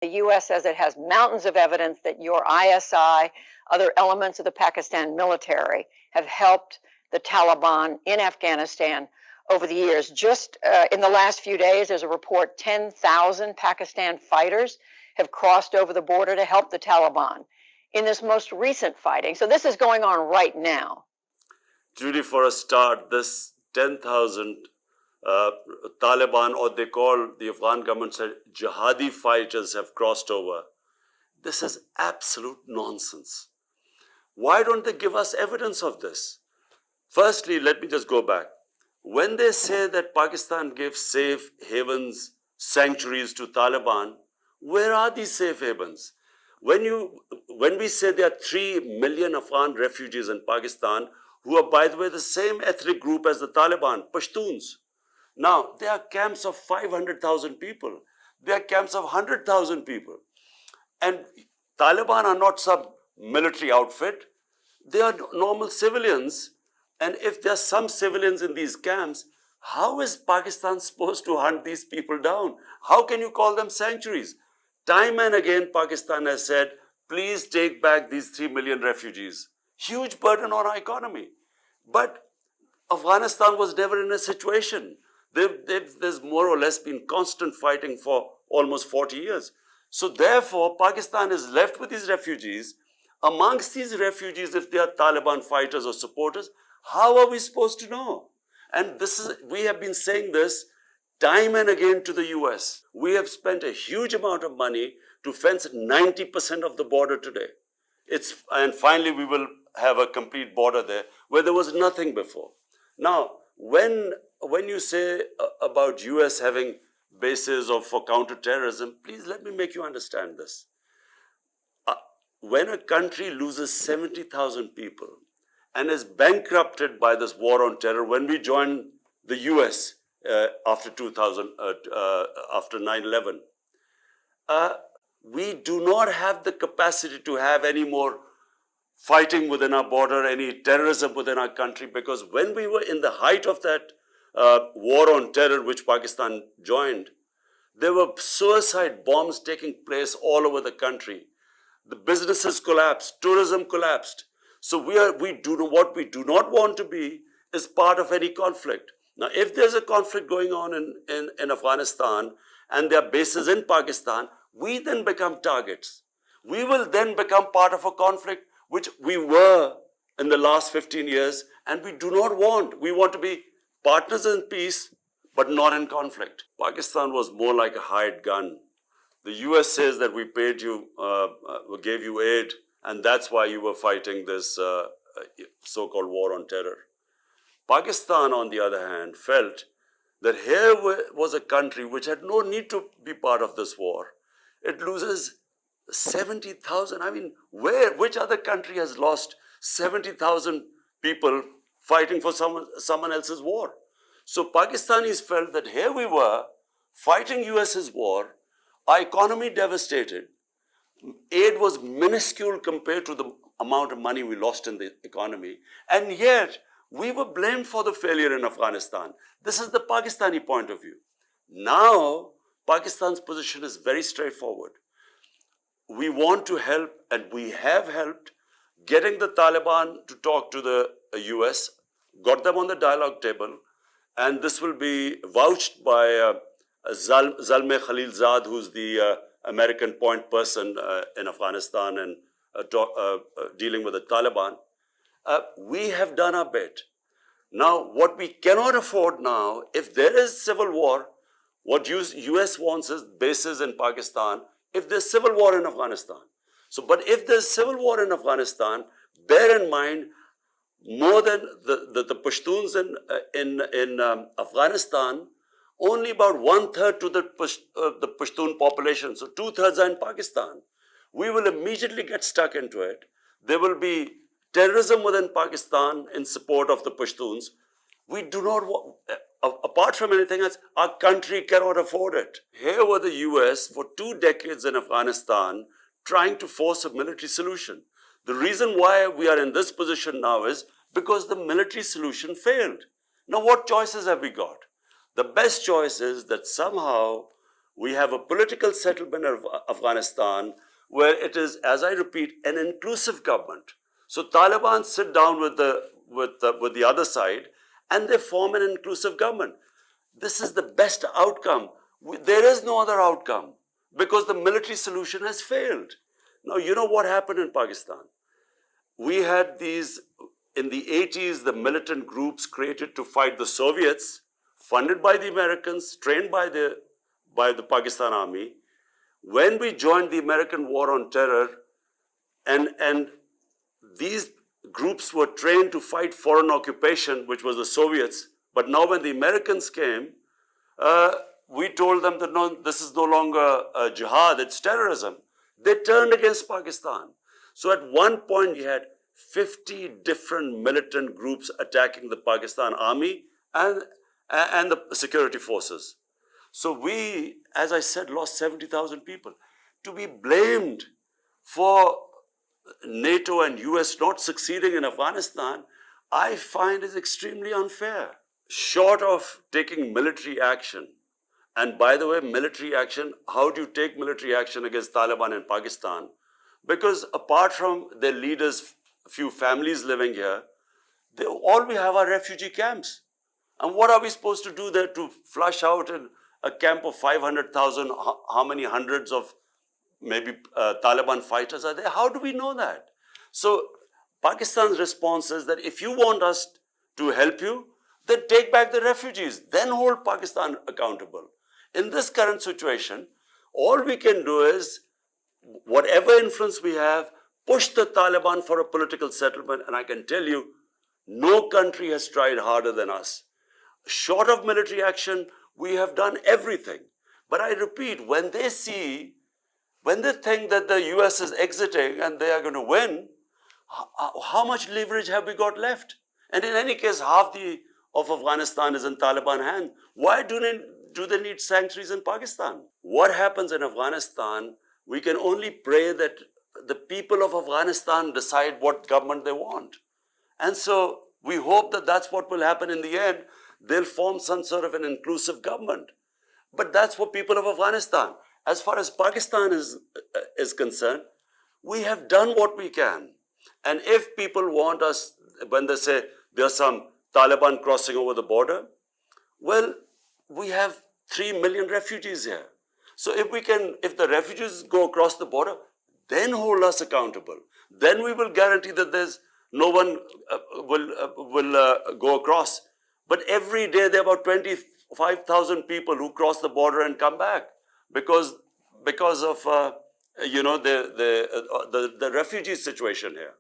The U.S. says it has mountains of evidence that your ISI, other elements of the Pakistan military, have helped the Taliban in Afghanistan over the years. Just in the last few days, there's a report 10,000 Pakistan fighters have crossed over the border to help the Taliban in this most recent fighting. So this is going on right now. Judy, for a start, this 10,000 Taliban, or they call the Afghan government said jihadi fighters, have crossed over. This is absolute nonsense. Why don't they give us evidence of this? Firstly, let me just go back. When they say that Pakistan gave safe havens, sanctuaries to Taliban, where are these safe havens? When we say there are 3 million Afghan refugees in Pakistan, who are, by the way, the same ethnic group as the Taliban, Pashtuns. Now, there are camps of 500,000 people. There are camps of 100,000 people. And Taliban are not some military outfit. They are normal civilians. And if there are some civilians in these camps, how is Pakistan supposed to hunt these people down? How can you call them sanctuaries? Time and again, Pakistan has said, please take back these 3 million refugees. Huge burden on our economy. But Afghanistan was never in a situation. There's more or less been constant fighting for almost 40 years. So therefore, Pakistan is left with these refugees. Amongst these refugees, if they are Taliban fighters or supporters, how are we supposed to know? And we have been saying this time and again to the US. We have spent a huge amount of money to fence 90% of the border today. And finally, we will have a complete border there where there was nothing before. Now, when you say about US having bases for counterterrorism, please let me make you understand this. When a country loses 70,000 people and is bankrupted by this war on terror, when we joined the US after 9/11, we do not have the capacity to have any more fighting within our border, any terrorism within our country, because when we were in the height of that war on terror, which Pakistan joined, there were suicide bombs taking place all over the country. The businesses collapsed, tourism collapsed. So what we do not want to be is part of any conflict. Now, if there's a conflict going on in Afghanistan and there are bases in Pakistan, we then become targets. We will then become part of a conflict which we were in the last 15 years, and we do not want. We want to be partners in peace, but not in conflict. Pakistan was more like a hired gun. The US says that we paid you, gave you aid, and that's why you were fighting this so-called war on terror. Pakistan, on the other hand, felt that here was a country which had no need to be part of this war. It loses 70,000. I mean, which other country has lost 70,000 people fighting for someone else's war? So Pakistanis felt that here we were fighting US's war, our economy devastated, aid was minuscule compared to the amount of money we lost in the economy, and yet we were blamed for the failure in Afghanistan. This is the Pakistani point of view. Now, Pakistan's position is very straightforward. We want to help, and we have helped, getting the Taliban to talk to the US, got them on the dialogue table, and this will be vouched by Zalmay Khalilzad, who's the American point person in Afghanistan and dealing with the Taliban. We have done our bit. Now, what we cannot afford now, if there is civil war, what US wants is bases in Pakistan, if there's civil war in Afghanistan. But if there's civil war in Afghanistan, bear in mind, more than the Pashtuns in Afghanistan, only about 1/3 to the Pashtun population, so 2/3 are in Pakistan. We will immediately get stuck into it. There will be terrorism within Pakistan in support of the Pashtuns. We do not want, apart from anything else, our country cannot afford it. Here were the US for 2 decades in Afghanistan trying to force a military solution. The reason why we are in this position now is because the military solution failed. Now, what choices have we got? The best choice is that somehow We have a political settlement of Afghanistan where it is, as I repeat, an inclusive government. So Taliban sit down with the other side and they form an inclusive government. This is the best outcome. There is no other outcome because the military solution has failed. Now, you know what happened in Pakistan? We had these, in the 80s, the militant groups created to fight the Soviets, funded by the Americans, trained by the Pakistan army. When we joined the American war on terror, and these groups were trained to fight foreign occupation, which was the Soviets, but now when the Americans came, we told them that no, this is no longer jihad, it's terrorism. They turned against Pakistan. So at one point, we had 50 different militant groups attacking the Pakistan army and the security forces. So we, as I said, lost 70,000 people. To be blamed for NATO and US not succeeding in Afghanistan, I find is extremely unfair. Short of taking military action, and by the way, military action, how do you take military action against Taliban in Pakistan? Because apart from their leaders, a few families living here, all we have are refugee camps. And what are we supposed to do there to flush out in a camp of 500,000, how many hundreds of maybe Taliban fighters are there? How do we know that? So Pakistan's response is that if you want us to help you, then take back the refugees, then hold Pakistan accountable. In this current situation, all we can do is, whatever influence we have, push the Taliban for a political settlement. And I can tell you, no country has tried harder than us. Short of military action, we have done everything. But I repeat, when they think that the US is exiting and they are going to win, how much leverage have we got left? And in any case, half of Afghanistan is in Taliban hands. Why do they need sanctuaries in Pakistan? What happens in Afghanistan, we can only pray that the people of Afghanistan decide what government they want. And so we hope that that's what will happen in the end. They'll form some sort of an inclusive government. But that's for people of Afghanistan. As far as Pakistan is concerned, we have done what we can. And if people want us, when they say there's some Taliban crossing over the border, well, we have 3 million refugees here. So if the refugees go across the border, then hold us accountable. Then we will guarantee that there's no one will go across. But every day there are about 25,000 people who cross the border and come back because of the refugee situation here.